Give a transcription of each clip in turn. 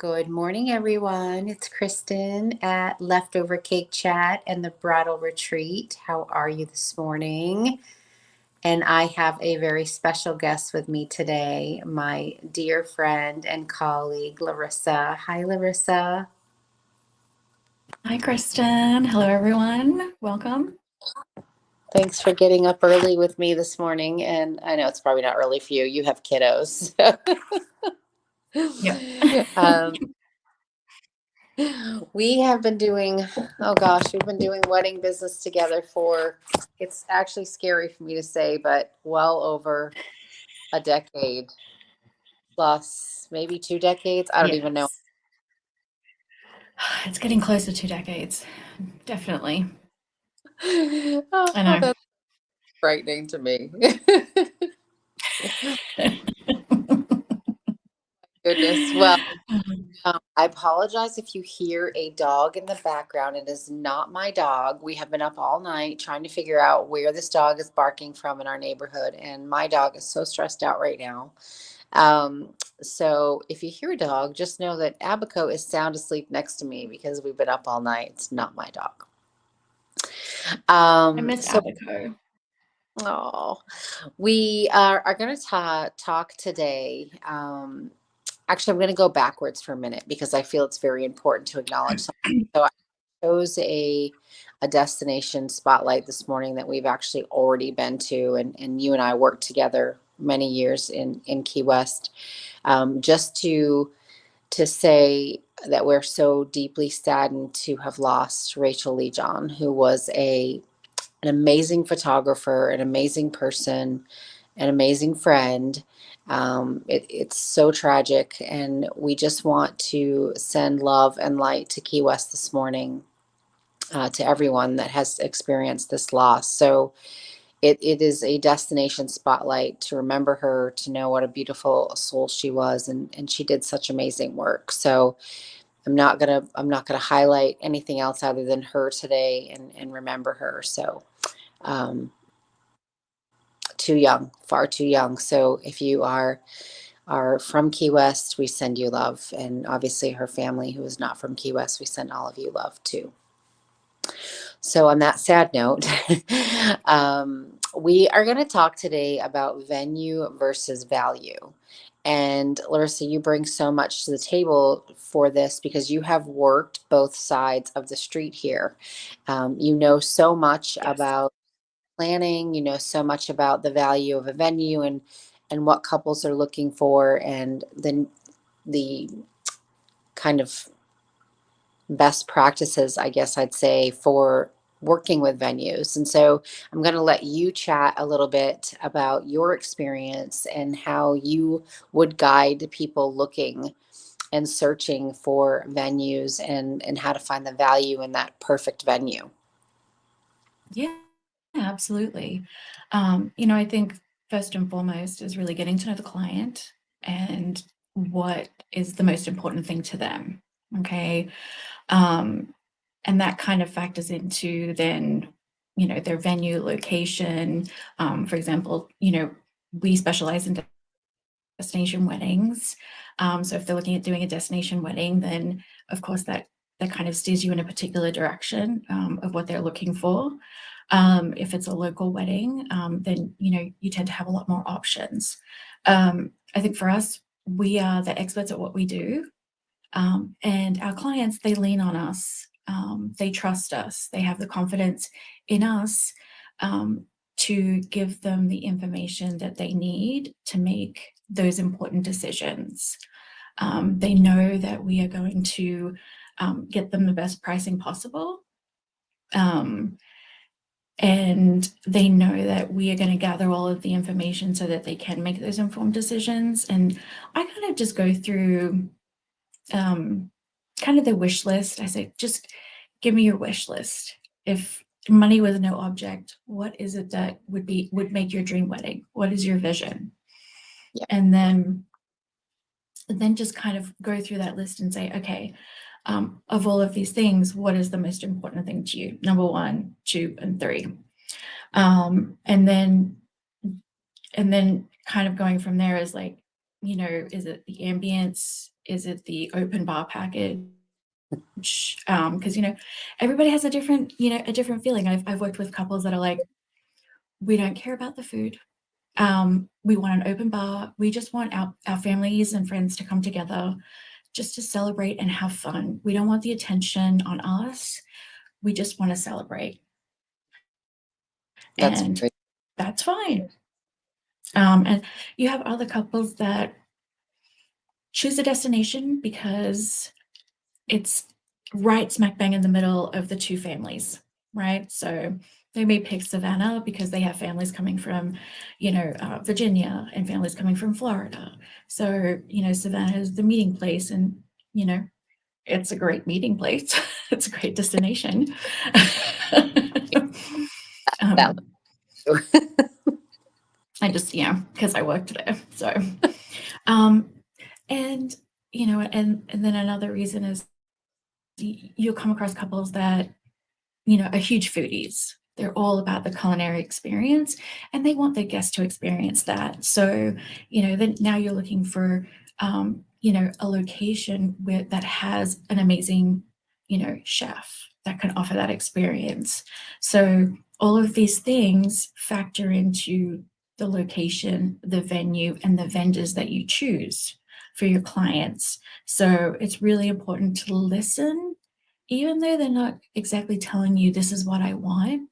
Good morning, everyone. It's Kristen at Leftover Cake Chat and the Bridal Retreat. How are you this morning? And I have a very special guest with me today, my dear friend and colleague, Larissa. Hi, Larissa. Hi, Kristen. Hello, everyone. Welcome. Thanks for getting up early with me this morning. And I know it's probably not early for you. You have kiddos. Yep. um, We have been doing, oh gosh, we've been doing wedding business together for, it's actually scary for me to say, but well over a decade plus, maybe 2 decades. I don't even know. Yes. It's getting close to 2 decades. Definitely. Oh, I know. that's frightening to me. Goodness. Well, I apologize if you hear a dog in the background. It is not my dog. We have been up all night trying to figure out where this dog is barking from in our neighborhood, and my dog is so stressed out right now. Um, so if you hear a dog, just know that Abaco is sound asleep next to me because we've been up all night. It's not my dog. I miss So, Abaco. oh, we are going to talk today. Actually, I'm going to go backwards for a minute because I feel it's very important to acknowledge something. So I chose a destination spotlight this morning that we've actually already been to, and you and I worked together many years in Key West, just to say that we're so deeply saddened to have lost Rachel Lee John, who was an amazing photographer, an amazing person, an amazing friend. It's so tragic, and we just want to send love and light to Key West this morning, to everyone that has experienced this loss. So it is a destination spotlight to remember her, to know what a beautiful soul she was, and she did such amazing work. So I'm not gonna highlight anything else other than her today, and remember her. So um, too young, far too young. So if you are from Key West, we send you love, and obviously her family who is not from Key West, we send all of you love too. So, on that sad note, we are going to talk today about venue versus value. And Larissa, you bring so much to the table for this because you have worked both sides of the street here. You know so much Yes. about planning, you know so much about the value of a venue, and what couples are looking for, and then the kind of best practices, I guess I'd say, for working with venues. And so I'm going to let you chat a little bit about your experience and how you would guide people looking and searching for venues, and how to find the value in that perfect venue. Yeah, absolutely. I think first and foremost is really getting to know the client and what is the most important thing to them. Okay. Um, and that kind of factors into then, their venue location. For example, we specialize in destination weddings. So if they're looking at doing a destination wedding, then of course that kind of steers you in a particular direction of what they're looking for. If it's a local wedding, then you tend to have a lot more options. I think for us, we are the experts at what we do, and our clients, they lean on us. They trust us. They have the confidence in us to give them the information that they need to make those important decisions. They know that we are going to get them the best pricing possible. And they know that we are going to gather all of the information so that they can make those informed decisions. And I kind of just go through kind of the wish list. I say, just give me your wish list. If money was no object, what is it that would make your dream wedding? What is your vision? Yeah. And then just kind of go through that list and say, okay, of all of these things, what is the most important thing to you? Number 1, 2, and 3. And then kind of going from there is like, you know, is it the ambience? Is it the open bar package? Because, you know, everybody has a different, you know, a different feeling. I've worked with couples that are like, we don't care about the food. We want an open bar. We just want our families and friends to come together just to celebrate and have fun. We don't want the attention on us. We just want to celebrate. That's And very, that's fine. And you have other couples that choose a destination because it's right smack bang in the middle of the two families, right? So they may pick Savannah because they have families coming from, you know, Virginia and families coming from Florida. So, you know, Savannah is the meeting place, and, you know, it's a great meeting place. It's a great destination. that. um, I just, yeah, because I worked there. So, um, and, you know, and then another reason is you'll come across couples that, you know, are huge foodies. They're all about the culinary experience, and they want their guests to experience that. So, you know, then now you're looking for, you know, a location where that has an amazing, you know, chef that can offer that experience. So all of these things factor into the location, the venue, and the vendors that you choose for your clients. So it's really important to listen, even though they're not exactly telling you this is what I want,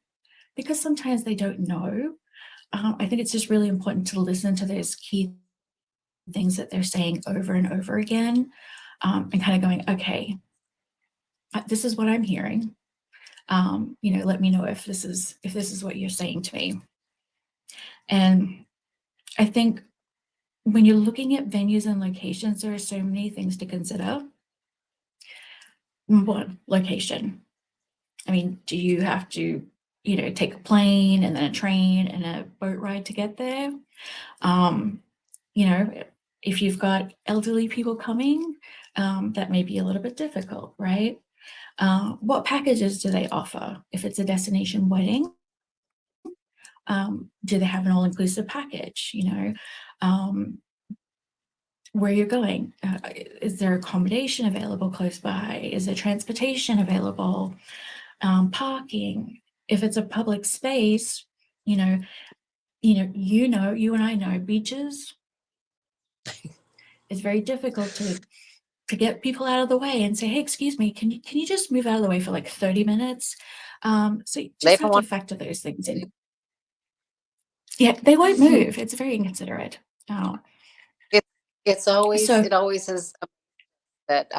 because sometimes they don't know. I think it's just really important to listen to those key things that they're saying over and over again, and kind of going, okay, this is what I'm hearing. You know, let me know if this is what you're saying to me. And I think when you're looking at venues and locations, there are so many things to consider. One, location. I mean, do you have to, you know, take a plane and then a train and a boat ride to get there? You know, if you've got elderly people coming, that may be a little bit difficult, right? What packages do they offer? If it's a destination wedding, do they have an all-inclusive package? You know, where you're going? Is there accommodation available close by? Is there transportation available? Parking? If it's a public space, you know, you and I know beaches. It's very difficult to get people out of the way and say, hey, excuse me, can you just move out of the way for like 30 minutes? So you They just don't have to want factor those things in. Yeah, they won't move. It's very inconsiderate. Uh, it. It's always, so it always is that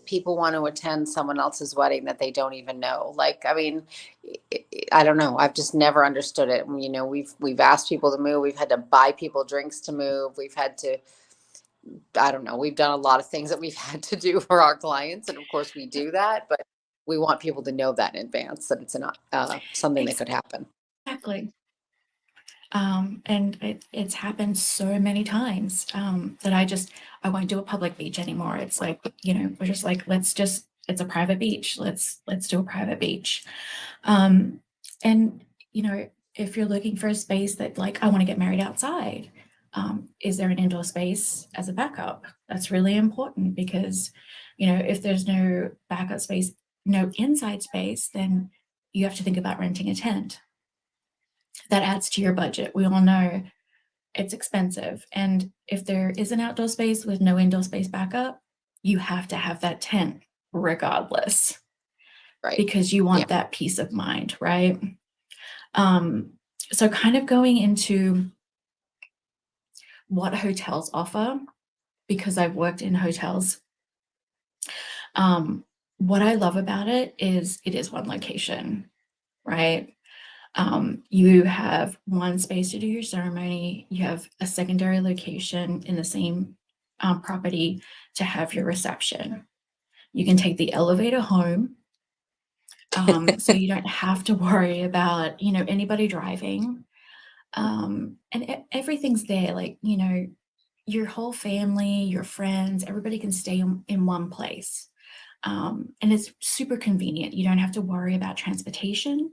people want to attend someone else's wedding that they don't even know. Like, I mean, I don't know. I've just never understood it. You know, we've asked people to move. We've had to buy people drinks to move. We've had to, I don't know. We've done a lot of things that we've had to do for our clients, and of course we do that. But we want people to know that in advance that it's not something that could happen. exactly. And it's happened so many times, that I won't do a public beach anymore. It's like, you know, we're just like, it's a private beach. Let's do a private beach. Um, and, you know, if you're looking for a space that, like, I want to get married outside, is there an indoor space as a backup? That's really important because, you know, if there's no backup space, no inside space, then you have to think about renting a tent. That adds to your budget. We all know it's expensive. And if there is an outdoor space with no indoor space backup, you have to have that tent regardless Right. because you Yeah. want that peace of mind, right? Um, so kind of going into what hotels offer, because I've worked in hotels. What I love about it is one location, right? You have one space to do your ceremony. You have a secondary location in the same property to have your reception. You can take the elevator home, so you don't have to worry about, you know, anybody driving. And everything's there, like, you know, your whole family, your friends, everybody can stay in one place. And it's super convenient. You don't have to worry about transportation.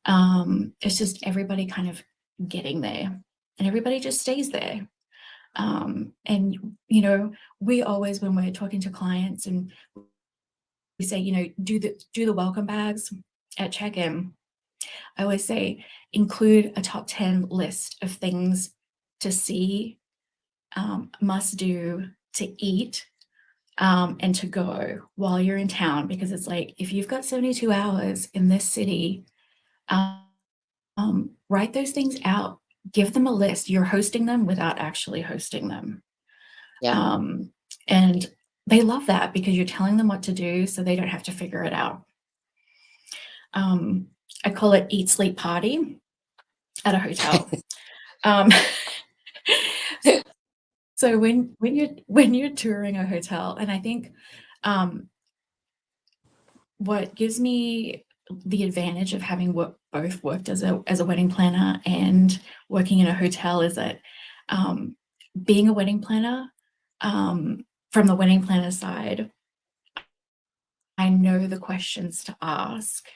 It's just everybody kind of getting there, and everybody just stays there. And we always, when we're talking to clients and we say, do the welcome bags at check-in, I always say include a top 10 list of things to see, must do, to eat, and to go while you're in town, because it's like, if you've got 72 hours in this city, write those things out, give them a list. You're hosting them without actually hosting them. Yeah. And they love that because you're telling them what to do so they don't have to figure it out. I call it eat, sleep, party at a hotel. So when you're touring a hotel, and I think what gives me the advantage of having both worked as a wedding planner and working in a hotel is that being a wedding planner, from the wedding planner side, I know the questions to ask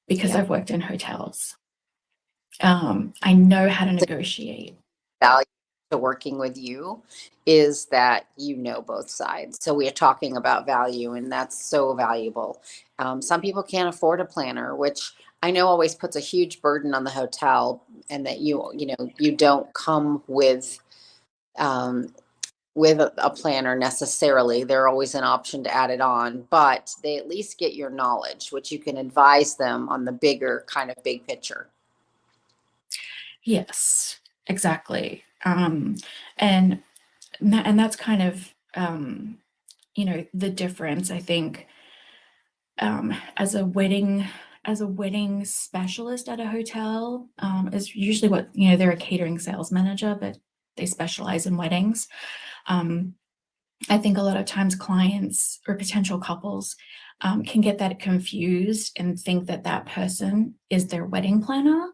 because Yeah. I've worked in hotels. I know how to negotiate. Value to working with you is that you know both sides. So we are talking about value, and that's so valuable. Some people can't afford a planner, which I know always puts a huge burden on the hotel, and that you don't come um, with a planner necessarily. They're always an option to add it on, but they at least get your knowledge, which you can advise them on the bigger kind of big picture. Yes, exactly. And that's kind of the difference, I think, as a wedding specialist at a hotel, is usually what, they're a catering sales manager, but they specialize in weddings. I think a lot of times clients or potential couples can get that confused and think that that person is their wedding planner.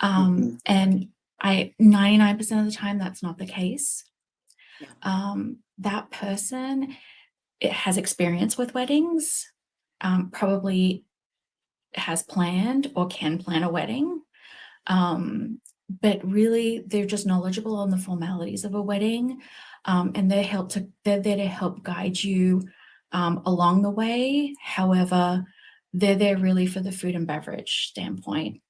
Mhm. And 99% of the time, that's not the case. Yeah. That person, it has experience with weddings, probably has planned or can plan a wedding. But really, they're just knowledgeable on the formalities of a wedding, and they're there to help guide you along the way. However, they're there really for the food and beverage standpoint.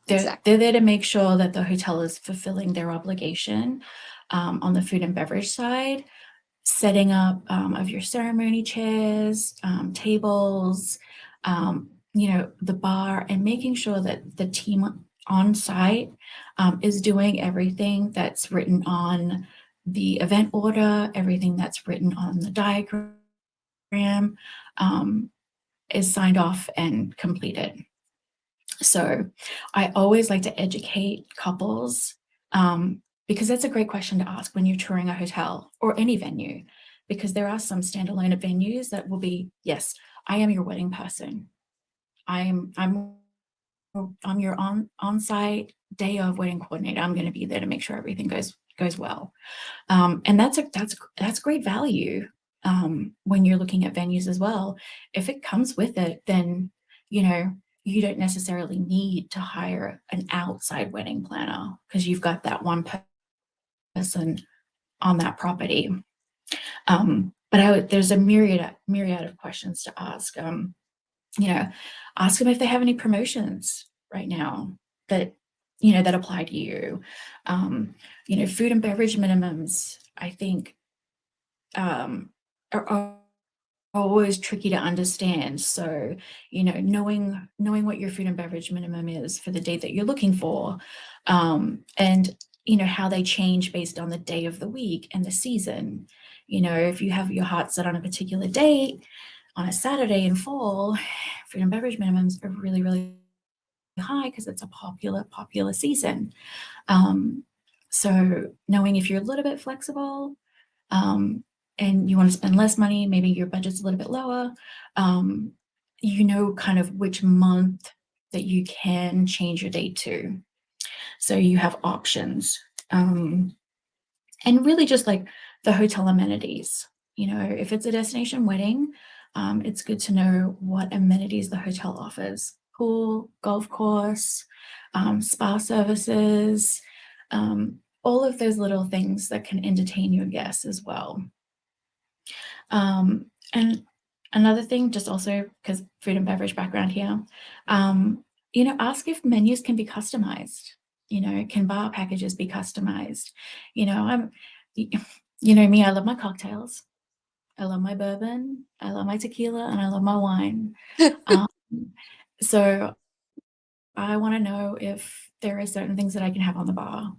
Exactly. They're there to make sure that the hotel is fulfilling their obligation on the food and beverage side, setting up of your ceremony chairs, tables, the bar, and making sure that the team on site is doing everything that's written on the event order, everything that's written on the diagram, is signed off and completed. So I always like to educate couples, because that's a great question to ask when you're touring a hotel or any venue, because there are some standalone venues that will be, yes, I am your wedding person. I'm your on-site day of wedding coordinator. I'm going to be there to make sure everything goes well. And that's great value when you're looking at venues as well. If it comes with it, then you don't necessarily need to hire an outside wedding planner because you've got that one person on that property. But there's a myriad of questions to ask. Ask them if they have any promotions right now that that apply to you. Food and beverage minimums, I think, are always tricky to understand. So, knowing what your food and beverage minimum is for the date that you're looking for, and how they change based on the day of the week and the season. If you have your heart set on a particular date on a Saturday in fall, food and beverage minimums are really, really high because it's a popular season. So knowing if you're a little bit flexible, and you want to spend less money, maybe your budget's a little bit lower, kind of which month that you can change your date to. So you have options. And really just like the hotel amenities. If it's a destination wedding, it's good to know what amenities the hotel offers: pool, golf course, spa services, all of those little things that can entertain your guests as well. And another thing, just also because food and beverage background here, ask if menus can be customized. Can bar packages be customized? Me, I love my cocktails. I love my bourbon. I love my tequila, and I love my wine. So I want to know if there are certain things that I can have on the bar.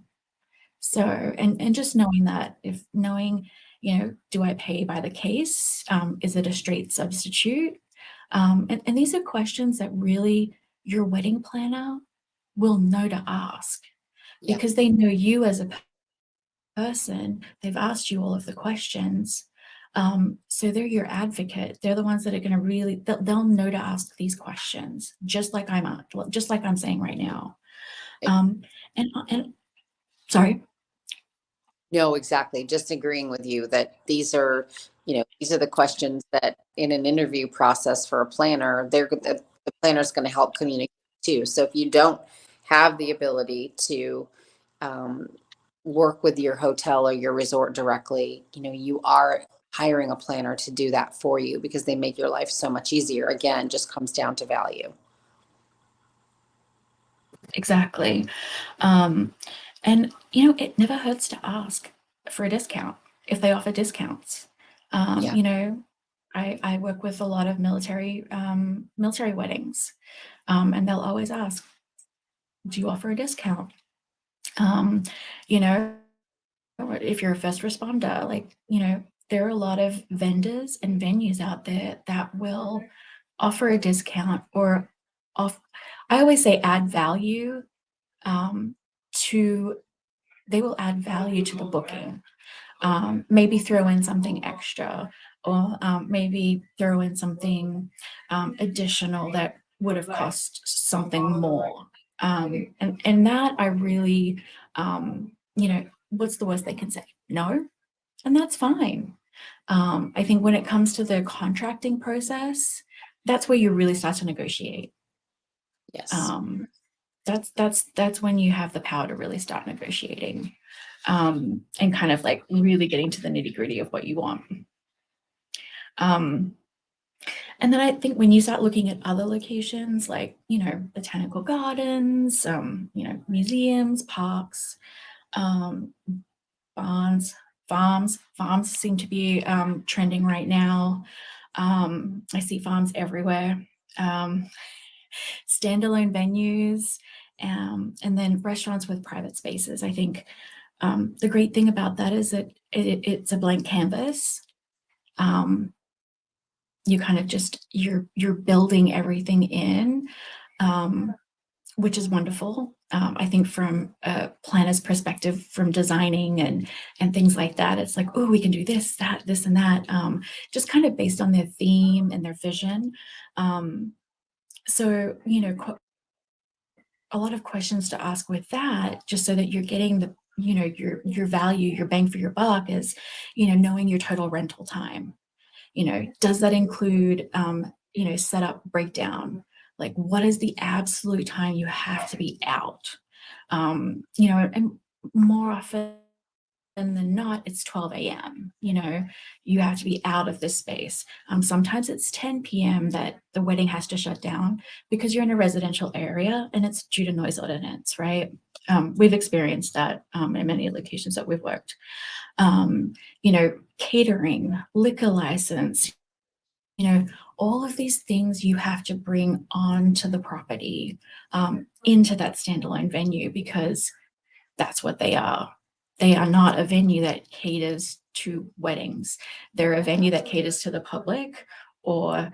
So, and just knowing that, do I pay by the case? Is it a straight substitute? And these are questions that really your wedding planner will know to ask, Yeah. because they know you as a person. They've asked you all of the questions. So they're your advocate. They're the ones that are going to really, they'll know to ask these questions, just like I'm saying right now. And sorry. No, exactly. Just agreeing with you that these are the questions that in an interview process for a planner, the planner is going to help communicate too. So if you don't have the ability to work with your hotel or your resort directly, you are hiring a planner to do that for you because they make your life so much easier. Again, just comes down to value. Exactly. And it never hurts to ask for a discount if they offer discounts. Yeah. I work with a lot of military weddings, and they'll always ask, "Do you offer a discount?" Um, you know, if you're a first responder, there are a lot of vendors and venues out there that will offer a discount or off. I always say add value to they will add value to the booking. Maybe throw in something extra, or maybe throw in something additional that would have cost something more. And that I really, what's the worst they can say? No, and that's fine. I think when it comes to the contracting process, that's where you really start to negotiate. Yes. That's when you have the power to really start negotiating, and kind of like really getting to the nitty-gritty of what you want. And then I think when you start looking at other locations, like, botanical gardens, museums, parks, barns, farms seem to be trending right now. I see farms everywhere. Standalone venues, and then restaurants with private spaces. I think the great thing about that is that it's a blank canvas. You kind of just you're building everything in, which is wonderful. I think from a planner's perspective, from designing and things like that, it's like, oh, we can do this, that, this, and that, just kind of based on their theme and their vision. So a lot of questions to ask with that, just so that you're getting the your value, your bang for your buck, is knowing your total rental time. Does that include setup, breakdown? Like, what is the absolute time you have to be out? And more often than not, it's 12 a.m. You have to be out of this space. Sometimes it's 10 p.m. that the wedding has to shut down because you're in a residential area and it's due to noise ordinance, right? We've experienced that in many locations that we've worked. Catering, liquor license, all of these things you have to bring onto the property, into that standalone venue, because that's what they are. They are not a venue that caters to weddings. They're a venue that caters to the public, or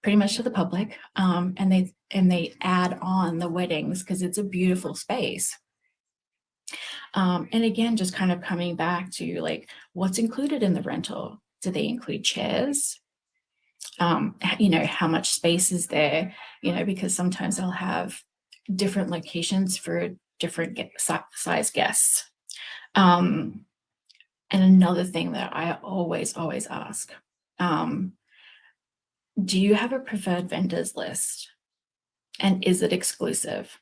pretty much to the public. And they add on the weddings because it's a beautiful space. And again, just kind of coming back to like what's included in the rental. Do they include chairs? How much space is there? Because sometimes they'll have different locations for different size guests. And another thing that I always ask, do you have a preferred vendors list? And is it exclusive?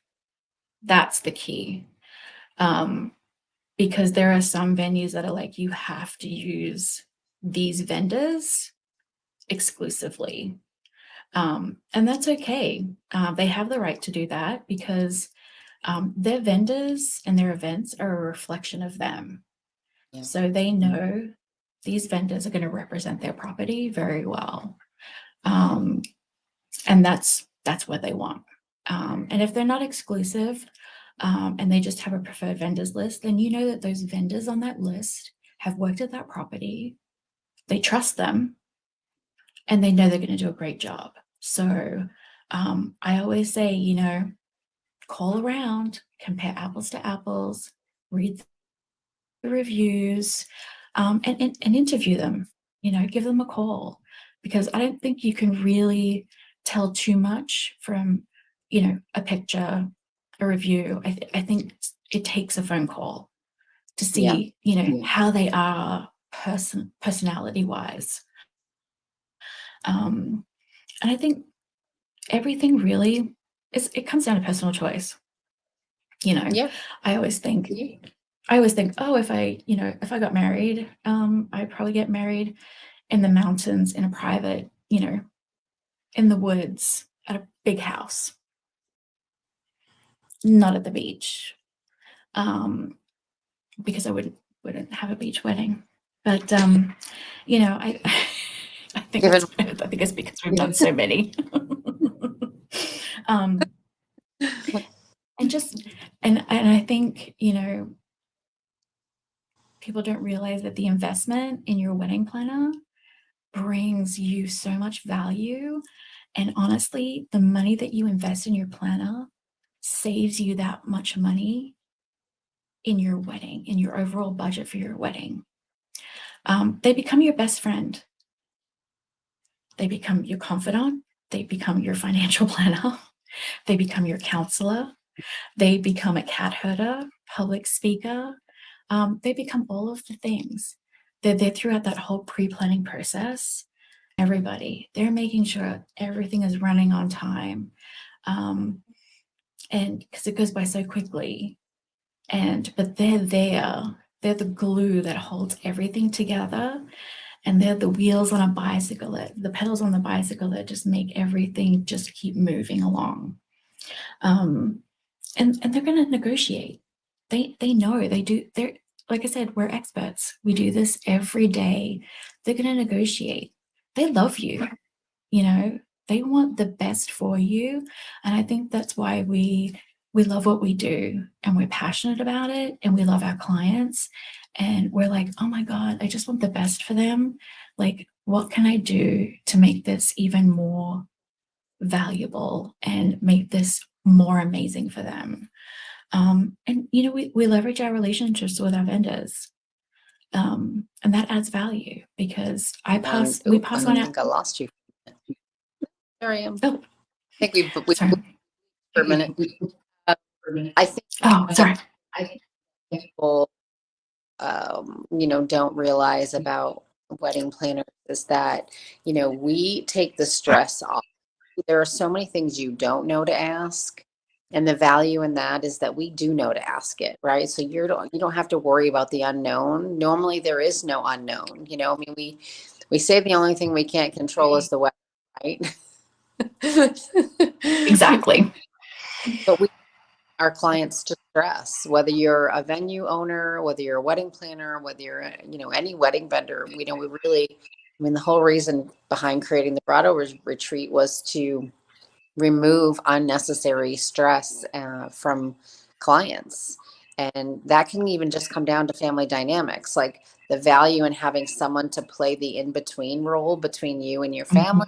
That's the key. because there are some venues that are like, you have to use these vendors exclusively. And that's okay. They have the right to do that because their vendors and their events are a reflection of them. Yeah. So they know these vendors are going to represent their property very well. And that's what they want. And if they're not exclusive, and they just have a preferred vendors list, then you know that those vendors on that list have worked at that property, they trust them, and they know they're going to do a great job. So I always say, you know, call around, compare apples to apples, read the reviews, and interview them, you know, give them a call, because I don't think you can really tell too much from, you know, a picture, a review. I think it takes a phone call to Yeah. see, you know, how they are personality wise. And I think everything really it comes down to personal choice. You know, Yeah. I always think, oh, if I got married, I'd probably get married in the mountains, in a private, you know, in the woods, at a big house, not at the beach, because I wouldn't have a beach wedding. But you know, I think Given it's because we've done so many. um, and just and I think, you know, people don't realize that the investment in your wedding planner brings you so much value. And honestly, the money that you invest in your planner saves you that much money in your wedding, in your overall budget for your wedding. They become your best friend. They become your confidant. They become your financial planner. They become your counselor. They become a cat herder, public speaker. They become all of the things. They're there throughout that whole pre-planning process. Everybody, they're making sure everything is running on time. And because it goes by so quickly. But they're there. They're the glue that holds everything together. And they're the wheels on a bicycle, the pedals on the bicycle that just make everything just keep moving along. And they're going to negotiate. They know they do. They're, like I said, we're experts. We do this every day. They're going to negotiate. They love you. You know, they want the best for you. And I think that's why we love what we do, and we're passionate about it, and we love our clients, and we're like, oh my God, I just want the best for them. Like, what can I do to make this even more valuable and make this more amazing for them? And you know, we leverage our relationships with our vendors. And that adds value because we pass on I our. think I lost you. There I am. Oh, I think we sorry. for a minute. I think Oh, sorry. people, you know, don't realize about wedding planners is that, you know, we take the stress off. There are so many things you don't know to ask. And the value in that is that we do know to ask it, right? So you don't have to worry about the unknown. Normally there is no unknown. You know, I mean, we say the only thing we can't control is the weather, right? Exactly. But we our clients to stress, whether you're a venue owner, whether you're a wedding planner, whether you're, you know, any wedding vendor. We know we really, I mean, the whole reason behind creating the Grotto retreat was to remove unnecessary stress from clients. And that can even just come down to family dynamics, like the value in having someone to play the in between role between you and your family.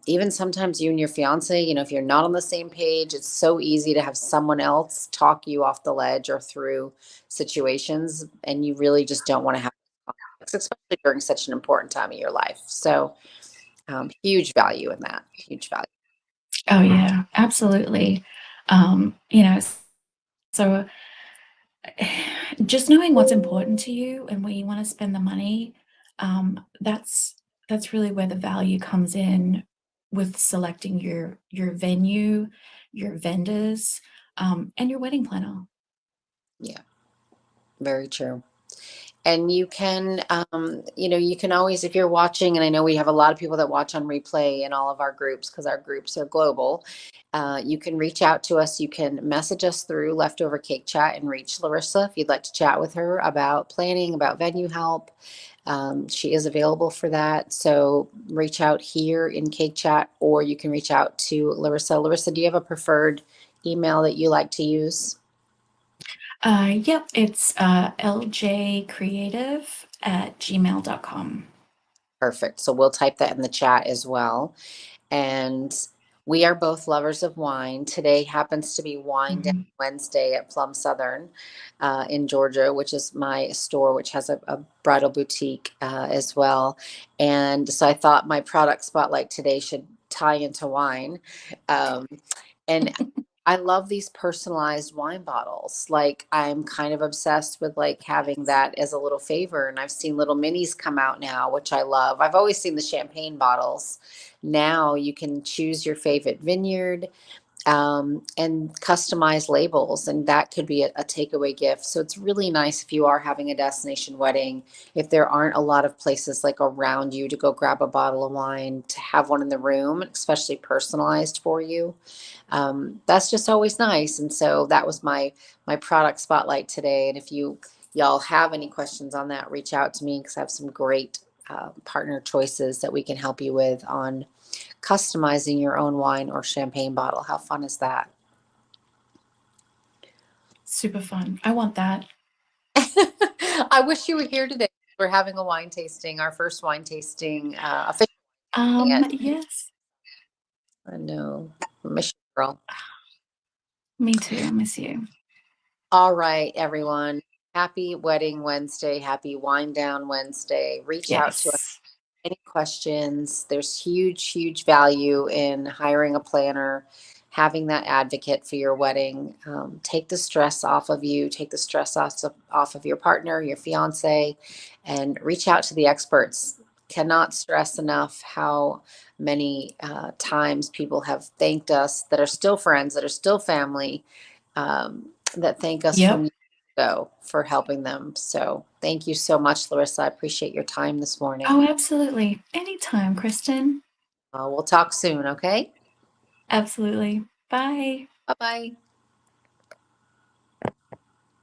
Even sometimes you and your fiance, you know, if you're not on the same page, it's so easy to have someone else talk you off the ledge or through situations. And you really just don't want to have conflicts, especially during such an important time of your life. So, huge value in that. Huge value. Oh yeah, absolutely. You know, so just knowing what's important to you and where you want to spend the money, that's really where the value comes in with selecting your venue, your vendors, and your wedding planner. Yeah. Very true. And you can, you can always, if you're watching, and I know we have a lot of people that watch on replay in all of our groups because our groups are global. You can reach out to us. You can message us through Leftover Cake Chat and reach Larissa if you'd like to chat with her about planning, about venue help. She is available for that. So reach out here in Cake Chat, or you can reach out to Larissa. Larissa, do you have a preferred email that you like to use? Yep, it's ljcreative@gmail.com. Perfect. So we'll type that in the chat as well. And we are both lovers of wine. Today happens to be Wine Down Mhm. Wednesday at Plum Southern in Georgia, which is my store, which has a bridal boutique as well. And so I thought my product spotlight today should tie into wine. Um, and I love these personalized wine bottles. Like I'm kind of obsessed with like having that as a little favor. And I've seen little minis come out now, which I love. I've always seen the champagne bottles. Now you can choose your favorite vineyard and customize labels, and that could be a takeaway gift. So it's really nice if you are having a destination wedding, if there aren't a lot of places like around you to go grab a bottle of wine, to have one in the room, especially personalized for you. That's just always nice. And so that was my product spotlight today. And if y'all have any questions on that, reach out to me because I have some great partner choices that we can help you with on customizing your own wine or champagne bottle. How fun is that? Super fun. I want that. I wish you were here today. We're having a wine tasting, our first wine tasting, official at, Yes, I know, Mission Girl. me too. I miss you. All right, everyone. Happy Wedding Wednesday. Happy Wine Down Wednesday. Reach out to us. Yes. Any questions? There's huge, huge value in hiring a planner, having that advocate for your wedding. Take the stress off of you, take the stress off of your partner, your fiance, and reach out to the experts. Cannot stress enough how many times people have thanked us that are still friends, that are still family, that thank us from Yep. years ago for helping them. So thank you so much, Larissa. I appreciate your time this morning. Oh, absolutely. Anytime, Kristen. We'll talk soon, okay? Absolutely. Bye. Bye bye.